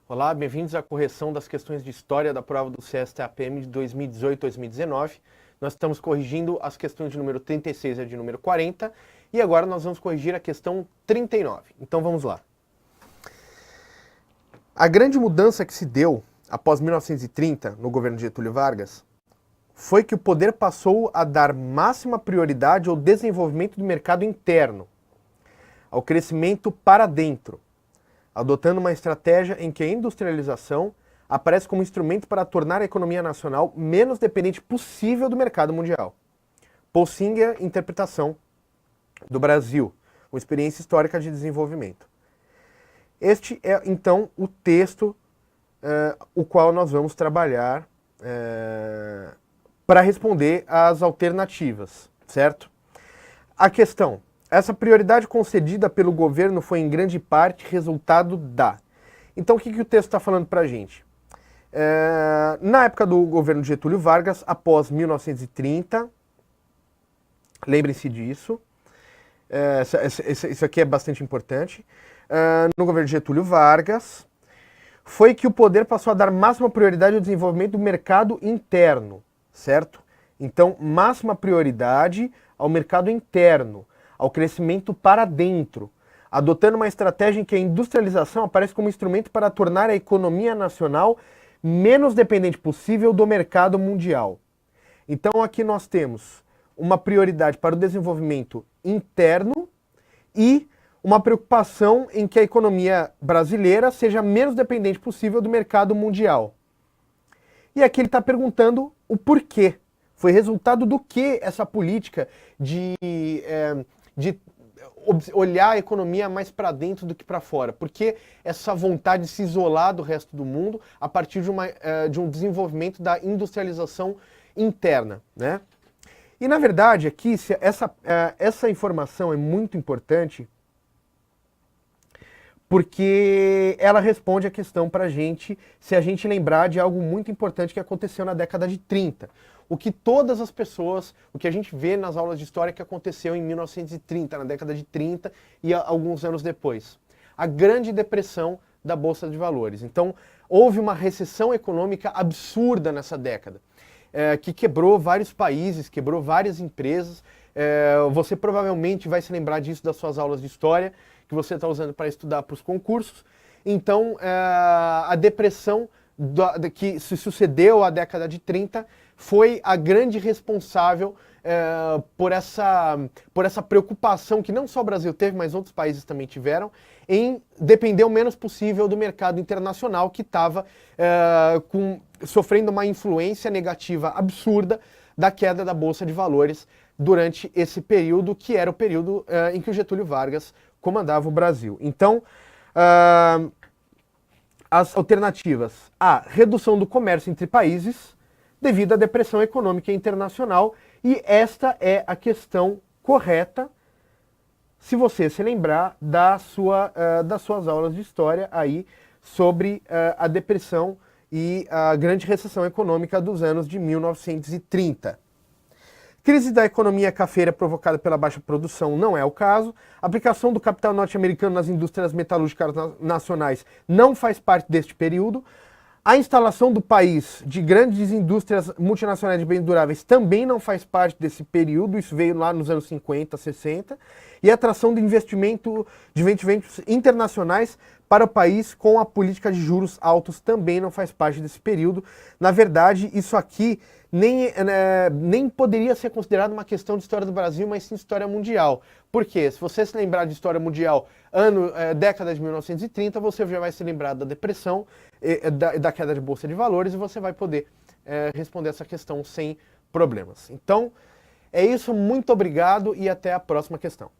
Olá, bem-vindos à correção das questões de história da prova do CSTAPM de 2018-2019. Nós estamos corrigindo as questões de número 36 e de número 40 e agora nós vamos corrigir a questão 39. Então vamos lá. A grande mudança que se deu após 1930 no governo de Getúlio Vargas foi que o poder passou a dar máxima prioridade ao desenvolvimento do mercado interno, ao crescimento para dentro, adotando uma estratégia em que a industrialização aparece como instrumento para tornar a economia nacional menos dependente possível do mercado mundial. Paul Singer, interpretação do Brasil, uma experiência histórica de desenvolvimento. Este é, então, o texto o qual nós vamos trabalhar para responder às alternativas, certo? A questão: essa prioridade concedida pelo governo foi em grande parte resultado da... Então o que o texto está falando para a gente? Na época do governo de Getúlio Vargas, após 1930, lembrem-se disso, isso aqui é bastante importante, no governo de Getúlio Vargas, foi que o poder passou a dar máxima prioridade ao desenvolvimento do mercado interno, certo? Então, máxima prioridade ao mercado interno, ao crescimento para dentro, adotando uma estratégia em que a industrialização aparece como instrumento para tornar a economia nacional menos dependente possível do mercado mundial. Então aqui nós temos uma prioridade para o desenvolvimento interno e uma preocupação em que a economia brasileira seja menos dependente possível do mercado mundial. E aqui ele está perguntando o porquê. Foi resultado do que essa política de olhar a economia mais para dentro do que para fora? Porque essa vontade de se isolar do resto do mundo a partir de um desenvolvimento da industrialização interna, né? E na verdade aqui essa informação é muito importante porque ela responde a questão para a gente se a gente lembrar de algo muito importante que aconteceu na década de 30. O que todas as pessoas, o que a gente vê nas aulas de história que aconteceu em 1930, na década de 30 e alguns anos depois. A grande depressão da Bolsa de Valores. Então, houve uma recessão econômica absurda nessa década, que quebrou vários países, quebrou várias empresas. Você provavelmente vai se lembrar disso das suas aulas de história, que você está usando para estudar para os concursos. Então, a depressão que se sucedeu à década de 30 foi a grande responsável por essa preocupação que não só o Brasil teve, mas outros países também tiveram, em depender o menos possível do mercado internacional, que estava sofrendo uma influência negativa absurda da queda da Bolsa de Valores durante esse período, que era o período em que o Getúlio Vargas comandava o Brasil. Então, as alternativas: A, redução do comércio entre países devido à depressão econômica internacional, e esta é a questão correta, se você se lembrar das suas aulas de história aí sobre a depressão e a grande recessão econômica dos anos de 1930. Crise da economia cafeira provocada pela baixa produção não é o caso. Aplicação do capital norte-americano nas indústrias metalúrgicas nacionais não faz parte deste período. A instalação do país de grandes indústrias multinacionais de bens duráveis também não faz parte desse período, isso veio lá nos anos 50, 60. E a atração do investimento de investimentos internacionais para o país com a política de juros altos também não faz parte desse período. Na verdade, isso aqui nem poderia ser considerado uma questão de história do Brasil, mas sim história mundial. Por quê? Se você se lembrar de história mundial, década de 1930, você já vai se lembrar da depressão, da queda de Bolsa de Valores, e você vai poder responder essa questão sem problemas. Então, é isso, muito obrigado e até a próxima questão.